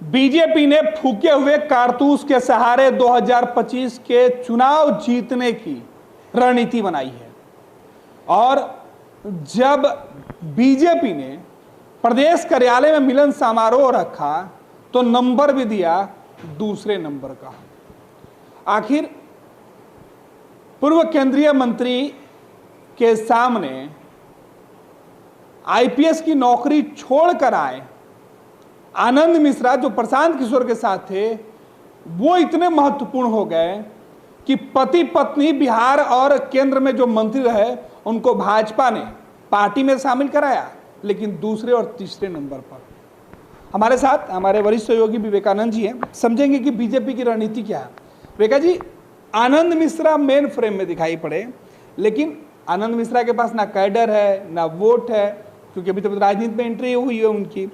BJP ने फूके हुए कारतूस के सहारे 2025 के चुनाव जीतने की रणनीति बनाई है। और जब बीजेपी ने प्रदेश कार्यालय में मिलन समारोह रखा तो नंबर भी दिया दूसरे नंबर का। आखिर पूर्व केंद्रीय मंत्री के सामने आईपीएस की नौकरी छोड़कर आए आनंद मिश्रा, जो प्रशांत किशोर के साथ थे, वो इतने महत्वपूर्ण हो गए कि पति पत्नी बिहार और केंद्र में जो मंत्री रहे उनको भाजपा ने पार्टी में शामिल कराया, लेकिन दूसरे और तीसरे नंबर पर। हमारे साथ हमारे वरिष्ठ सहयोगी विवेकानंद जी हैं, समझेंगे कि बीजेपी की रणनीति क्या है। विवेका जी, आनंद मिश्रा मेन फ्रेम में दिखाई पड़े, लेकिन आनंद मिश्रा के पास ना कैडर है ना वोट है, क्योंकि अभी तक राजनीति में एंट्री हुई है उनकी।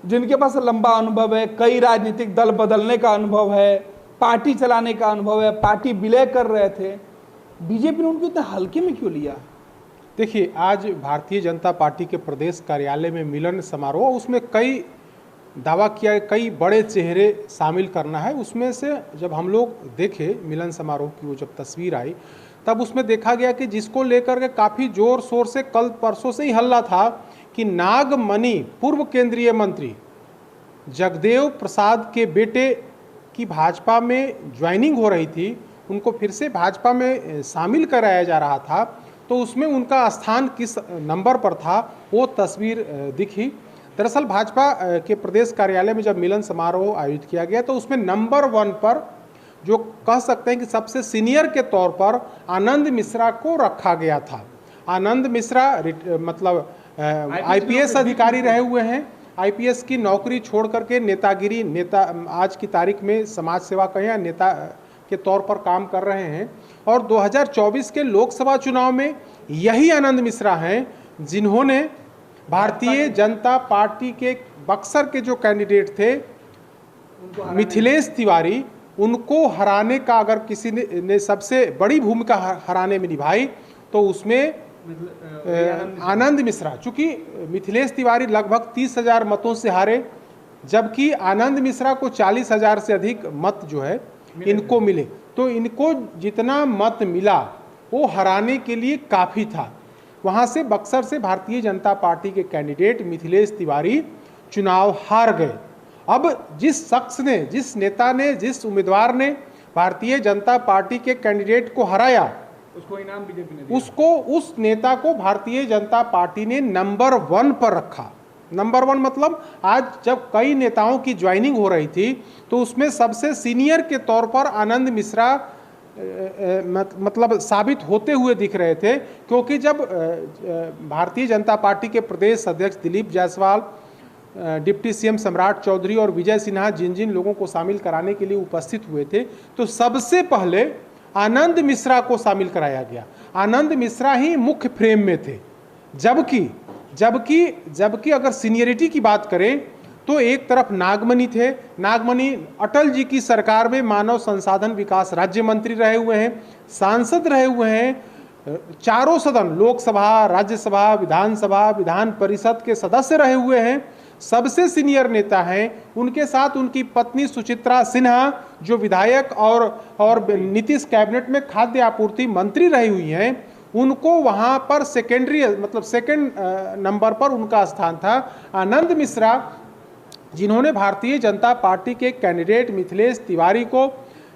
जिनके पास लंबा अनुभव है, कई राजनीतिक दल बदलने का अनुभव है, पार्टी चलाने का अनुभव है, पार्टी विलय कर रहे थे, बीजेपी ने उनको इतना हल्के में क्यों लिया? देखिए, आज भारतीय जनता पार्टी के प्रदेश कार्यालय में मिलन समारोह, उसमें कई दावा किया, कई बड़े चेहरे शामिल करना है। उसमें से जब हम लोग देखे मिलन समारोह की वो जब तस्वीर आई, तब उसमें देखा गया कि जिसको लेकर के काफ़ी जोर शोर से कल परसों से ही हल्ला था कि नागमणि पूर्व केंद्रीय मंत्री जगदेव प्रसाद के बेटे की भाजपा में ज्वाइनिंग हो रही थी, उनको फिर से भाजपा में शामिल कराया जा रहा था, तो उसमें उनका स्थान किस नंबर पर था वो तस्वीर दिखी। दरअसल भाजपा के प्रदेश कार्यालय में जब मिलन समारोह आयोजित किया गया तो उसमें नंबर 1 पर, जो कह सकते हैं कि सबसे सीनियर के तौर पर, आनंद मिश्रा को रखा गया था। आनंद मिश्रा मतलब आईपीएस अधिकारी रहे हुए हैं, आईपीएस की नौकरी छोड़ करके नेतागिरी, आज की तारीख में समाज सेवा कहें या नेता के तौर पर काम कर रहे हैं। और 2024 के लोकसभा चुनाव में यही आनंद मिश्रा हैं जिन्होंने भारतीय जनता पार्टी के बक्सर के जो कैंडिडेट थे मिथिलेश तिवारी, उनको हराने का अगर किसी ने सबसे बड़ी भूमिका हराने में निभाई तो उसमें आनंद मिश्रा। चूंकि मिथिलेश तिवारी लगभग 30,000 मतों से हारे, जबकि आनंद मिश्रा को 40,000 से अधिक मत जो है इनको मिले, तो इनको जितना मत मिला वो हराने के लिए काफ़ी था। वहाँ से बक्सर से भारतीय जनता पार्टी के कैंडिडेट मिथिलेश तिवारी चुनाव हार गए। अब जिस शख्स ने, जिस नेता ने, जिस उम्मीदवार ने भारतीय जनता पार्टी के कैंडिडेट को हराया, उसको इनाम बीजेपी ने दिया। उसको, उस नेता को भारतीय जनता पार्टी ने नंबर 1 पर रखा। नंबर 1 मतलब आज जब कई नेताओं की ज्वाइनिंग हो रही थी तो उसमें सबसे सीनियर के तौर पर आनंद मिश्रा मतलब साबित होते हुए दिख रहे थे, क्योंकि जब भारतीय जनता पार्टी के प्रदेश अध्यक्ष दिलीप जायसवाल, डिप्टी सीएम सम्राट चौधरी और विजय सिन्हा जिन जिन लोगों को शामिल कराने के लिए उपस्थित हुए थे, तो सबसे पहले आनंद मिश्रा को शामिल कराया गया। आनंद मिश्रा ही मुख्य फ्रेम में थे। जबकि अगर सीनियरिटी की बात करें तो एक तरफ नागमणि थे। नागमणि अटल जी की सरकार में मानव संसाधन विकास राज्य मंत्री रहे हुए हैं, सांसद रहे हुए हैं, चारों सदन, लोकसभा, राज्यसभा, विधानसभा, विधान परिषद के सदस्य रहे हुए हैं, सबसे सीनियर नेता हैं। उनके साथ उनकी पत्नी सुचित्रा सिन्हा, जो विधायक और नीतीश कैबिनेट में खाद्य आपूर्ति मंत्री रही हुई हैं, उनको वहाँ पर सेकंड नंबर पर उनका स्थान था। आनंद मिश्रा, जिन्होंने भारतीय जनता पार्टी के कैंडिडेट मिथिलेश तिवारी को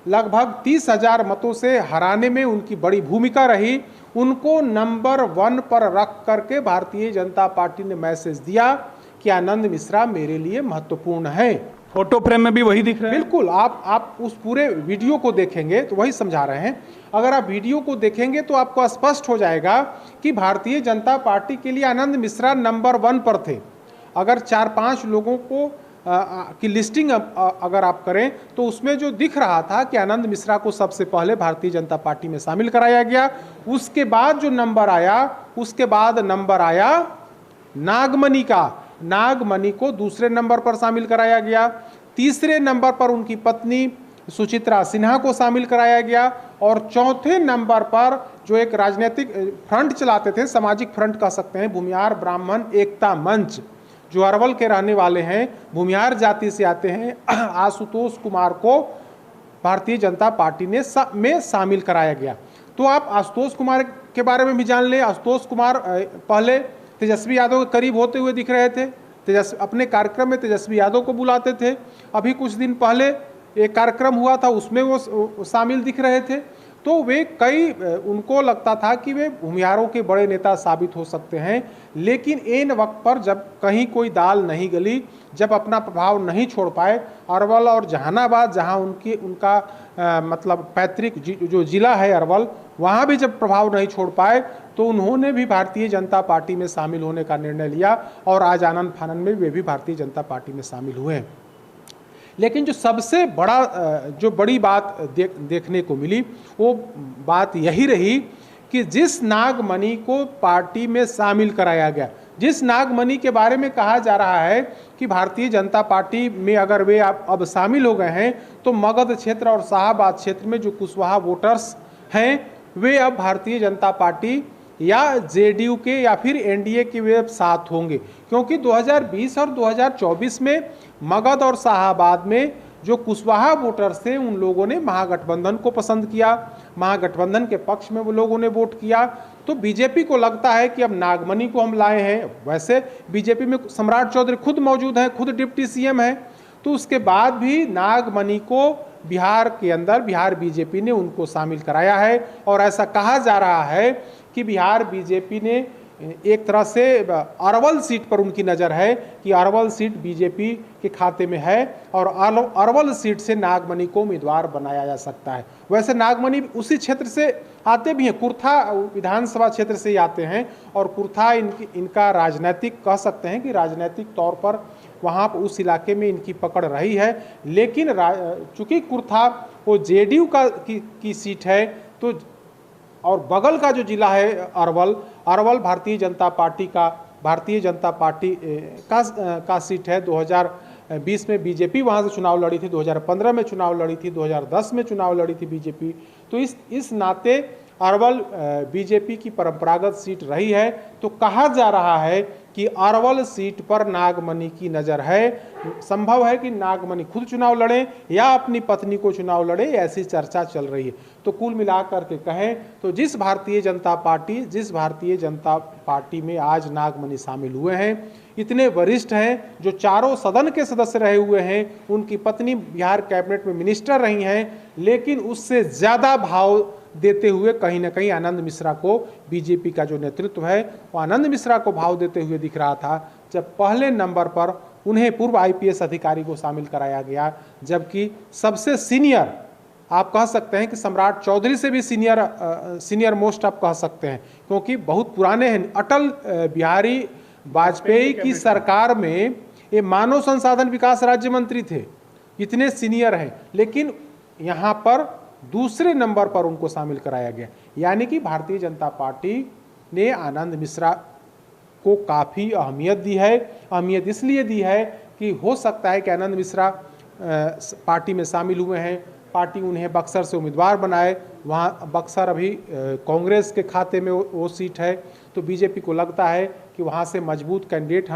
लगभग 30,000 मतों से हराने में उनकी बड़ी भूमिका रही, उनको नंबर 1 पर रख करके भारतीय जनता पार्टी ने मैसेज दिया कि आनंद मिश्रा मेरे लिए महत्वपूर्ण है। फोटो फ्रेम में भी वही दिख रहा है। बिल्कुल, आप उस पूरे वीडियो को देखेंगे तो वही समझा रहे हैं। अगर आप वीडियो को देखेंगे तो आपको स्पष्ट हो जाएगा कि भारतीय जनता पार्टी के लिए आनंद मिश्रा नंबर 1 पर थे। अगर 4-5 लोगों को की लिस्टिंग अगर आप करें तो उसमें जो दिख रहा था कि आनंद मिश्रा को सबसे पहले भारतीय जनता पार्टी में शामिल कराया गया। उसके बाद जो नंबर आया, उसके बाद नंबर आया नागमणि का। नागमणि को दूसरे नंबर पर शामिल कराया गया। तीसरे नंबर पर उनकी पत्नी सुचित्रा सिन्हा को शामिल कराया गया। और चौथे नंबर पर जो एक राजनीतिक फ्रंट चलाते थे, सामाजिक फ्रंट कह सकते हैं, भूमिहार ब्राह्मण एकता मंच, जो अरवल के रहने वाले हैं, भूमिहार जाति से आते हैं, आशुतोष कुमार को भारतीय जनता पार्टी ने में शामिल कराया गया। तो आप आशुतोष कुमार के बारे में भी जान लें। आशुतोष कुमार पहले तेजस्वी यादव के करीब होते हुए दिख रहे थे, अपने कार्यक्रम में तेजस्वी यादव को बुलाते थे। अभी कुछ दिन पहले एक कार्यक्रम हुआ था, उसमें वो शामिल दिख रहे थे। तो वे उनको लगता था कि वे भूमिहारों के बड़े नेता साबित हो सकते हैं, लेकिन ऐन वक्त पर जब कहीं कोई दाल नहीं गली, जब अपना प्रभाव नहीं छोड़ पाए, अरवल और जहानाबाद जहां उनका मतलब पैतृक जो जिला है अरवल, वहां भी जब प्रभाव नहीं छोड़ पाए, तो उन्होंने भी भारतीय जनता पार्टी में शामिल होने का निर्णय लिया और आज आनंद फानन में वे भी भारतीय जनता पार्टी में शामिल हुए। लेकिन जो सबसे बड़ी बात देखने को मिली, वो बात यही रही कि जिस नागमणि को पार्टी में शामिल कराया गया, जिस नागमणि के बारे में कहा जा रहा है कि भारतीय जनता पार्टी में अगर वे अब शामिल हो गए हैं, तो मगध क्षेत्र और शाहाबाद क्षेत्र में जो कुशवाहा वोटर्स हैं, वे अब भारतीय जनता पार्टी या जेडीयू के या फिर एनडीए के वे साथ होंगे। क्योंकि 2020 और 2024 में मगध और शाहाबाद में जो कुशवाहा वोटर्स थे, उन लोगों ने महागठबंधन को पसंद किया, महागठबंधन के पक्ष में वो लोगों ने वोट किया। तो बीजेपी को लगता है कि अब नागमणि को हम लाए हैं। वैसे बीजेपी में सम्राट चौधरी खुद मौजूद हैं, खुद डिप्टी सीएम हैं, तो उसके बाद भी नागमणि को बिहार के अंदर बिहार बीजेपी ने उनको शामिल कराया है। और ऐसा कहा जा रहा है कि बिहार बीजेपी ने एक तरह से अरवल सीट पर उनकी नज़र है कि अरवल सीट बीजेपी के खाते में है और अरवल सीट से नागमणि को उम्मीदवार बनाया जा सकता है। वैसे नागमणि उसी क्षेत्र से आते भी हैं, कुर्था विधानसभा क्षेत्र से ही आते हैं, और कुर्था इनका राजनीतिक कह सकते हैं कि राजनीतिक तौर पर वहाँ पर उस इलाके में इनकी पकड़ रही है। लेकिन चूँकि कुर्था वो जेडीयू की सीट है, तो और बगल का जो जिला है अरवल भारतीय जनता पार्टी का सीट है। 2020 में बीजेपी वहाँ से चुनाव लड़ी थी, 2015 में चुनाव लड़ी थी, 2010 में चुनाव लड़ी थी बीजेपी। तो इस नाते अरवल बीजेपी की परंपरागत सीट रही है। तो कहा जा रहा है कि अरवल सीट पर नागमणि की नज़र है। संभव है कि नागमणि खुद चुनाव लड़ें या अपनी पत्नी को चुनाव लड़े, ऐसी चर्चा चल रही है। तो कुल मिलाकर के कहें तो जिस भारतीय जनता पार्टी में आज नागमणि शामिल हुए हैं, इतने वरिष्ठ हैं, जो चारों सदन के सदस्य रहे हुए हैं, उनकी पत्नी बिहार कैबिनेट में मिनिस्टर रही हैं, लेकिन उससे ज़्यादा भाव देते हुए कहीं ना कहीं आनंद मिश्रा को बीजेपी का जो नेतृत्व है वो आनंद मिश्रा को भाव देते हुए दिख रहा था, जब पहले नंबर पर उन्हें पूर्व आईपीएस अधिकारी को शामिल कराया गया। जबकि सबसे सीनियर आप कह सकते हैं कि सम्राट चौधरी से भी सीनियर मोस्ट आप कह सकते हैं, क्योंकि बहुत पुराने हैं। अटल बिहारी वाजपेयी की सरकार में ये मानव संसाधन विकास राज्य मंत्री थे, इतने सीनियर हैं, लेकिन यहाँ पर दूसरे नंबर पर उनको शामिल कराया गया। यानी कि भारतीय जनता पार्टी ने आनंद मिश्रा को काफ़ी अहमियत दी है। अहमियत इसलिए दी है कि हो सकता है कि आनंद मिश्रा पार्टी में शामिल हुए हैं, पार्टी उन्हें बक्सर से उम्मीदवार बनाए, वहाँ बक्सर अभी कांग्रेस के खाते में वो सीट है। तो बीजेपी को लगता है कि वहाँ से मजबूत कैंडिडेट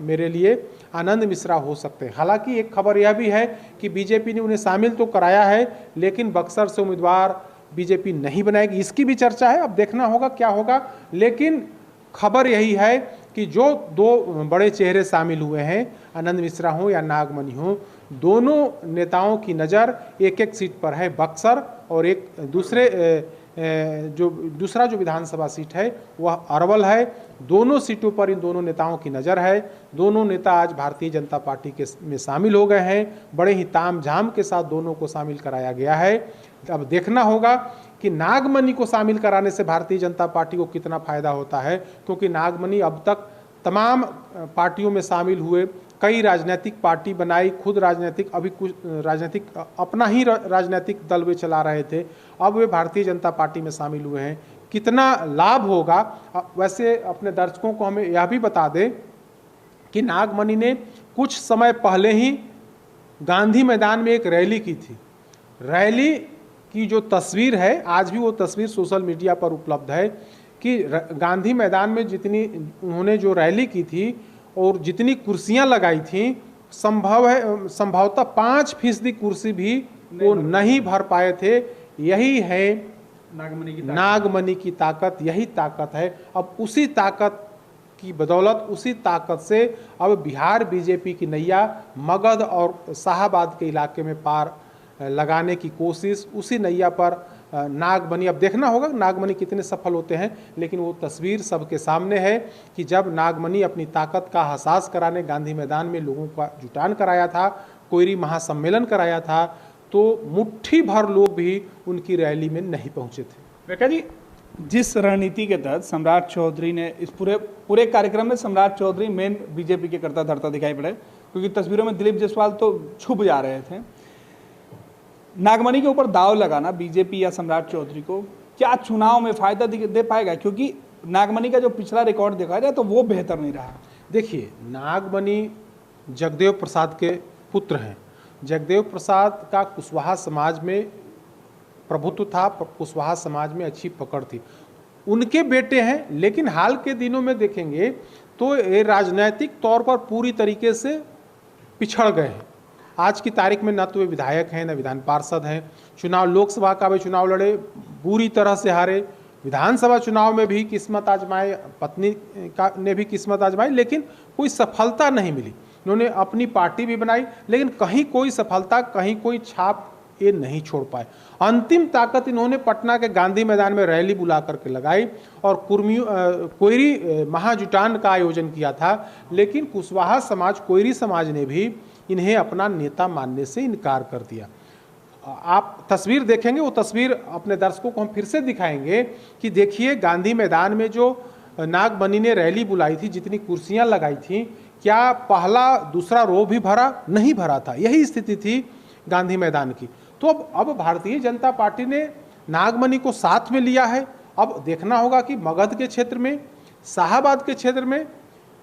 मेरे लिए आनंद मिश्रा हो सकते हैं। हालांकि एक खबर यह भी है कि बीजेपी ने उन्हें शामिल तो कराया है, लेकिन बक्सर से उम्मीदवार बीजेपी नहीं बनाएगी, इसकी भी चर्चा है। अब देखना होगा क्या होगा। लेकिन खबर यही है कि जो दो बड़े चेहरे शामिल हुए हैं, आनंद मिश्रा हो या नागमणि हो, दोनों नेताओं की नज़र एक एक सीट पर है, बक्सर और एक दूसरा जो विधानसभा सीट है वह अरवल है। दोनों सीटों पर इन दोनों नेताओं की नज़र है। दोनों नेता आज भारतीय जनता पार्टी में शामिल हो गए हैं। बड़े ही ताम झाम के साथ दोनों को शामिल कराया गया है। अब देखना होगा कि नागमणि को शामिल कराने से भारतीय जनता पार्टी को कितना फायदा होता है, क्योंकि नागमणि अब तक तमाम पार्टियों में शामिल हुए, कई राजनीतिक पार्टी बनाई, खुद अपना ही राजनीतिक दल वे चला रहे थे, अब वे भारतीय जनता पार्टी में शामिल हुए हैं। कितना लाभ होगा। वैसे अपने दर्शकों को हमें यह भी बता दें कि नागमणि ने कुछ समय पहले ही गांधी मैदान में एक रैली की थी। रैली की जो तस्वीर है, आज भी वो तस्वीर सोशल मीडिया पर उपलब्ध है कि गांधी मैदान में जितनी उन्होंने जो रैली की थी और जितनी कुर्सियां लगाई थी संभवतः 5% कुर्सी भी वो नहीं भर पाए थे। यही है नागमणि की ताकत, यही ताकत है। अब उसी ताकत की बदौलत, उसी ताकत से अब बिहार बीजेपी की नैया मगध और शाहाबाद के इलाके में पार लगाने की कोशिश, उसी नैया पर नागमणि, अब देखना होगा नागमणि कितने सफल होते हैं। लेकिन वो तस्वीर सबके सामने है कि जब नागमणि अपनी ताकत का एहसास कराने गांधी मैदान में लोगों का जुटान कराया था, कोयरी महासम्मेलन कराया था, तो मुट्ठी भर लोग भी उनकी रैली में नहीं पहुंचे थे। विवेका जी, जिस रणनीति के तहत सम्राट चौधरी ने इस पूरे कार्यक्रम में सम्राट चौधरी मेन बीजेपी के करता धरता दिखाई पड़े, क्योंकि तस्वीरों में दिलीप जायसवाल तो छुप जा रहे थे। नागमणि के ऊपर दाव लगाना बीजेपी या सम्राट चौधरी को क्या चुनाव में फायदा दे पाएगा? क्योंकि नागमणि का जो पिछला रिकॉर्ड देखा जाए तो वो बेहतर नहीं रहा। देखिए, नागमणि जगदेव प्रसाद के पुत्र हैं। जगदेव प्रसाद का कुशवाहा समाज में प्रभुत्व था, कुशवाहा समाज में अच्छी पकड़ थी, उनके बेटे हैं। लेकिन हाल के दिनों में देखेंगे तो ये राजनीतिक तौर पर पूरी तरीके से पिछड़ गए हैं। आज की तारीख में न तो वे विधायक हैं, न विधान पार्षद हैं। चुनाव, लोकसभा का भी चुनाव लड़े, बुरी तरह से हारे। विधानसभा चुनाव में भी किस्मत आजमाए, पत्नी का ने भी किस्मत आजमाई, लेकिन कोई सफलता नहीं मिली। उन्होंने अपनी पार्टी भी बनाई, लेकिन कहीं कोई सफलता, कहीं कोई छाप ये नहीं छोड़ पाए। अंतिम ताकत इन्होंने पटना के गांधी मैदान में रैली बुला करके लगाई और कोयरी महाजुटान का आयोजन किया था। लेकिन कुशवाहा समाज, कोयरी समाज ने भी इन्हें अपना नेता मानने से इनकार कर दिया। आप तस्वीर देखेंगे, वो तस्वीर अपने दर्शकों को हम फिर से दिखाएंगे कि देखिए गांधी मैदान में जो नागमणि ने रैली बुलाई थी, जितनी कुर्सियां लगाई थी, क्या पहला दूसरा रो भी भरा? नहीं भरा था। यही स्थिति थी गांधी मैदान की। तो अब भारतीय जनता पार्टी ने नागमणि को साथ में लिया है। अब देखना होगा कि मगध के क्षेत्र में, शाहाबाद के क्षेत्र में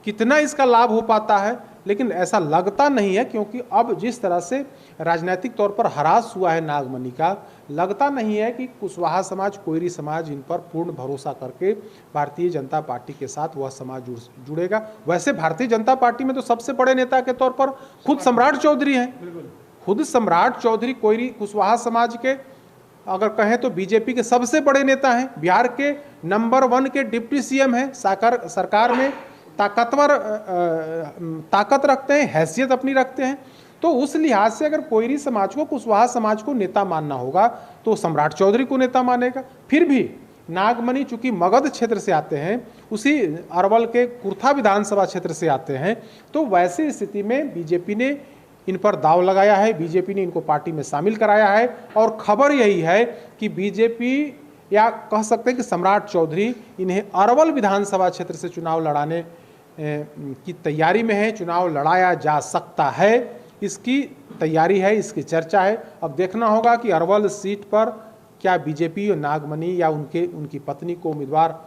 कितना इसका लाभ हो पाता है। लेकिन ऐसा लगता नहीं है, क्योंकि अब जिस तरह से राजनीतिक तौर पर हरास हुआ है नागमणि का, लगता नहीं है कि कुशवाहा समाज, कोयरी समाज इन पर पूर्ण भरोसा करके भारतीय जनता पार्टी के साथ वह समाज जुड़ेगा। वैसे भारतीय जनता पार्टी में तो सबसे बड़े नेता के तौर पर खुद सम्राट चौधरी हैं। खुद सम्राट चौधरी कोयरी कुशवाहा समाज के अगर कहें तो बीजेपी के सबसे बड़े नेता हैं। बिहार के नंबर 1 के डिप्टी सीएम हैं। सरकार में ताकत रखते हैं, हैसियत अपनी रखते हैं। तो उस लिहाज से अगर कोयरी समाज को, कुशवाहा समाज को नेता मानना होगा तो सम्राट चौधरी को नेता मानेगा। फिर भी नागमणि चूंकि मगध क्षेत्र से आते हैं, उसी अरवल के कुर्था विधानसभा क्षेत्र से आते हैं, तो वैसी स्थिति में बीजेपी ने इन पर दाव लगाया है, बीजेपी ने इनको पार्टी में शामिल कराया है। और खबर यही है कि बीजेपी, या कह सकते हैं कि सम्राट चौधरी इन्हें अरवल विधानसभा क्षेत्र से चुनाव लड़ाने की तैयारी में है। चुनाव लड़ाया जा सकता है, इसकी तैयारी है, इसकी चर्चा है। अब देखना होगा कि अरवल सीट पर क्या बीजेपी और नागमणि या उनकी पत्नी को उम्मीदवार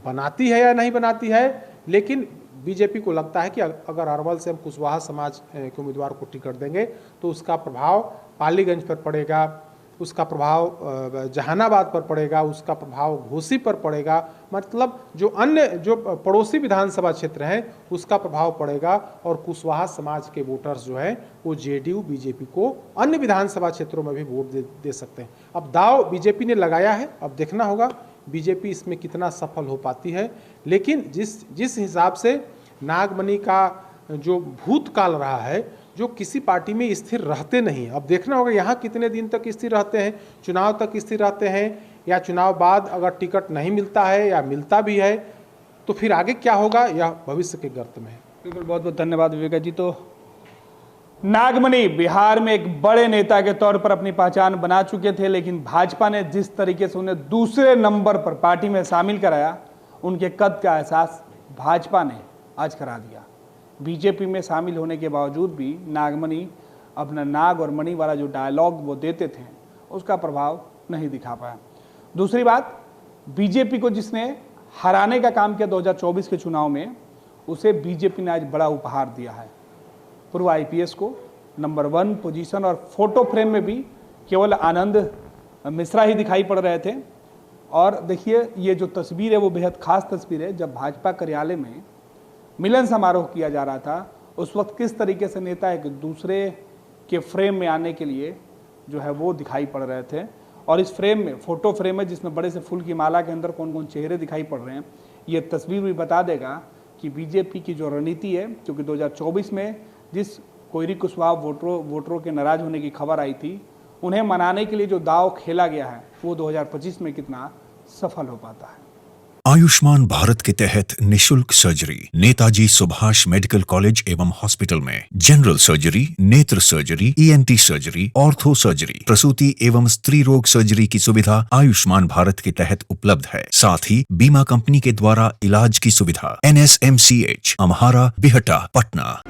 बनाती है या नहीं बनाती है। लेकिन बीजेपी को लगता है कि अगर अरवल से हम कुशवाहा समाज के उम्मीदवार को टिकट देंगे तो उसका प्रभाव पालीगंज पर पड़ेगा, उसका प्रभाव जहानाबाद पर पड़ेगा, उसका प्रभाव घोसी पर पड़ेगा। मतलब जो अन्य जो पड़ोसी विधानसभा क्षेत्र हैं उसका प्रभाव पड़ेगा। और कुशवाहा समाज के वोटर्स जो हैं वो जेडीयू बीजेपी को अन्य विधानसभा क्षेत्रों में भी वोट दे सकते हैं। अब दाव बीजेपी ने लगाया है, अब देखना होगा बीजेपी इसमें कितना सफल हो पाती है। लेकिन जिस हिसाब से नागमणि का जो भूतकाल रहा है, जो किसी पार्टी में स्थिर रहते नहीं। अब देखना होगा यहाँ कितने दिन तक स्थिर रहते हैं, चुनाव तक स्थिर रहते हैं, या चुनाव बाद अगर टिकट नहीं मिलता है या मिलता भी है तो फिर आगे क्या होगा, यह भविष्य के गर्त में है। बिल्कुल, बहुत बहुत धन्यवाद विवेका जी। तो नागमणि बिहार में एक बड़े नेता के तौर पर अपनी पहचान बना चुके थे, लेकिन भाजपा ने जिस तरीके से उन्हें दूसरे नंबर पर पार्टी में शामिल कराया, उनके कद का एहसास भाजपा ने आज करा दिया। बीजेपी में शामिल होने के बावजूद भी नागमणि अपना नाग और मणि वाला जो डायलॉग वो देते थे उसका प्रभाव नहीं दिखा पाया। दूसरी बात, बीजेपी को जिसने हराने का काम किया 2024 के चुनाव में, उसे बीजेपी ने आज बड़ा उपहार दिया है। पूर्व आईपीएस को नंबर 1 पोजीशन और फोटो फ्रेम में भी केवल आनंद मिश्रा ही दिखाई पड़ रहे थे। और देखिए, ये जो तस्वीर है वो बेहद खास तस्वीर है, जब भाजपा कार्यालय में मिलन समारोह किया जा रहा था, उस वक्त किस तरीके से नेता एक दूसरे के फ्रेम में आने के लिए जो है वो दिखाई पड़ रहे थे। और इस फ्रेम में फोटो फ्रेम है जिसमें बड़े से फूल की माला के अंदर कौन कौन चेहरे दिखाई पड़ रहे हैं, ये तस्वीर भी बता देगा कि बीजेपी की जो रणनीति है, क्योंकि 2024 में जिस कोयरी कुशवाहा वोटरों के नाराज होने की खबर आई थी, उन्हें मनाने के लिए जो दाव खेला गया है वो 2025 में कितना सफल हो पाता है। आयुष्मान भारत के तहत निशुल्क surgery Netaji Subhash medical college एवं हॉस्पिटल में जनरल सर्जरी, नेत्र surgery, ENT surgery, ortho surgery, प्रसूति एवं स्त्री रोग सर्जरी की सुविधा आयुष्मान भारत के तहत उपलब्ध है। साथ ही बीमा कंपनी के द्वारा इलाज की सुविधा। NSMCH, अम्हारा, बिहटा, पटना।